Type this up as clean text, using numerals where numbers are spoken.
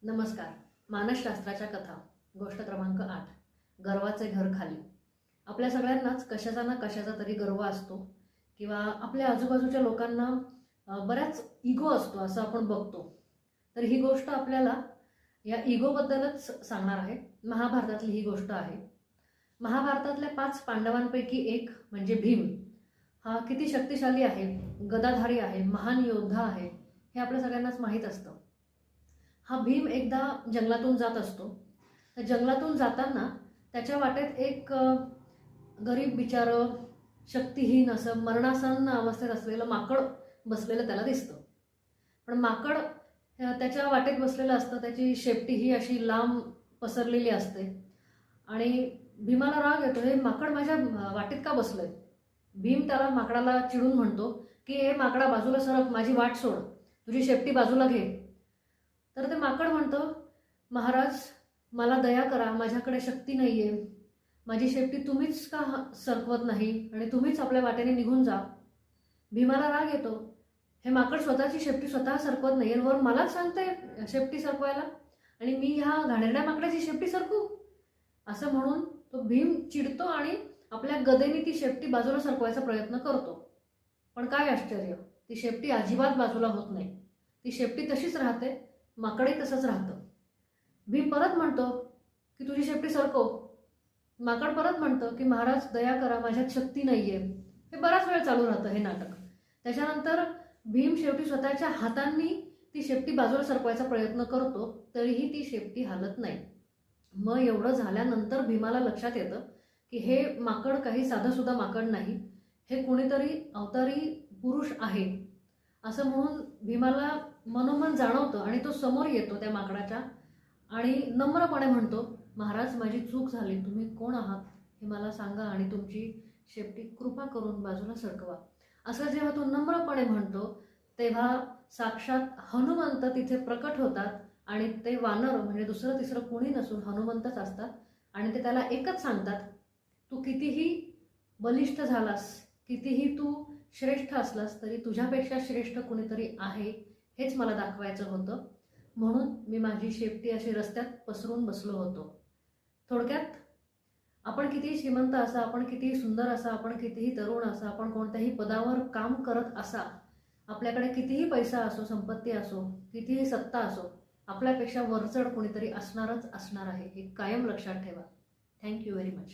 नमस्कार. मानसशास्त्राच्या कथा. गोष्ट क्रमांक 8. गर्वाचे घर खाली. आपल्या सगळ्यांनाच कशाचा ना कशाचा तरी गर्व असतो किंवा आपल्या आजूबाजूच्या लोकांना बऱ्याच इगो असतो असं आपण बघतो. तर ही गोष्ट आपल्याला या इगोबद्दलच सांगणार आहे. महाभारतातली ही गोष्ट आहे. महाभारतातल्या 5 पांडवांपैकी एक म्हणजे भीम हा किती शक्तिशाली आहे, गदाधारी आहे, महान योद्धा आहे हे आपल्या सगळ्यांनाच माहीत असतं. हा भीम एकदा जंगलातून जात असतो. तर जंगलातून जाताना त्याच्या वाटेत एक गरीब बिचारं शक्तिहीन असं मरणासन्न अवस्थेत असलेलं माकड बसलेलं त्याला दिसतं. पण माकड त्याच्या वाटेत बसलेलं असतं. त्याची शेपटी ही अशी लांब पसरलेली असते आणि भीमाला राग येतो, हे माकड माझ्या वाटेत का बसलंय. भीम त्याला माकडाला चिडून म्हणतो की हे माकडा बाजूला सरक, माझी वाट सोड, तुझी शेपटी बाजूला घे. तर ते माकड म्हणतं, महाराज मला दया करा, माझ्याकडे शक्ती नाही आहे, माझी शेपटी तुम्हीच का सरकवत नाही आणि तुम्हीच आपल्या वाटेने निघून जा. भीमाला राग येतो, हे माकड स्वतःची शेपटी स्वतः सरकवत नाही वर मलाच सांगते शेपटी सरकवायला आणि मी ह्या घाणेरड्या माकडाची शेपटी सरकू. असं म्हणून तो भीम चिडतो आणि आपल्या गदेने ती शेपटी बाजूला सरकवायचा प्रयत्न करतो. पण काय आश्चर्य, ती शेपटी अजिबात बाजूला होत नाही. ती शेपटी तशीच राहते, माकडही तसंच राहतं. भीम परत म्हणतो की तुझी शेपटी सरकव. माकड परत म्हणतं की महाराज दया करा, माझ्यात शक्ती नाहीये. हे बराच वेळ चालू राहतं हे नाटक. त्याच्यानंतर भीम शेवटी स्वतःच्या हातांनी ती शेपटी बाजूला सरकवायचा प्रयत्न करतो, तरीही ती शेपटी हालत नाही. मग एवढं झाल्यानंतर भीमाला लक्षात येतं की हे माकड काही साधंसुद्धा माकड नाही, हे कोणीतरी अवतारी पुरुष आहे असं म्हणून भीमाला मनोमन जाणवतं आणि तो समोर येतो त्या माकडाच्या आणि नम्रपणे म्हणतो, महाराज माझी चूक झाली, तुम्ही कोण आहात हे मला सांगा आणि तुमची शेपटी कृपा करून बाजूला सरकवा. असं जेव्हा तो नम्रपणे म्हणतो तेव्हा साक्षात हनुमंत तिथे प्रकट होतात आणि ते वानर म्हणजे दुसरं तिसरं कोणी नसून हनुमंतच असतात आणि ते त्याला एकच सांगतात, तू कितीही बलिष्ठ झालास, कितीही तू श्रेष्ठ असलास तरी तुझ्यापेक्षा श्रेष्ठ कोणीतरी आहे हेच मला दाखवायचं होतं, म्हणून मी माझी शेपटी अशी रस्त्यात पसरून बसलो होतो. थोडक्यात आपण कितीही श्रीमंत असा, आपण कितीही सुंदर असा, आपण कितीही तरुण असा, आपण कोणत्याही पदावर काम करत असा, आपल्याकडे कितीही पैसा असो, संपत्ती असो, कितीही सत्ता असो, आपल्यापेक्षा वरचढ कोणीतरी असणारच असणार आहे हे कायम लक्षात ठेवा. Thank you very much.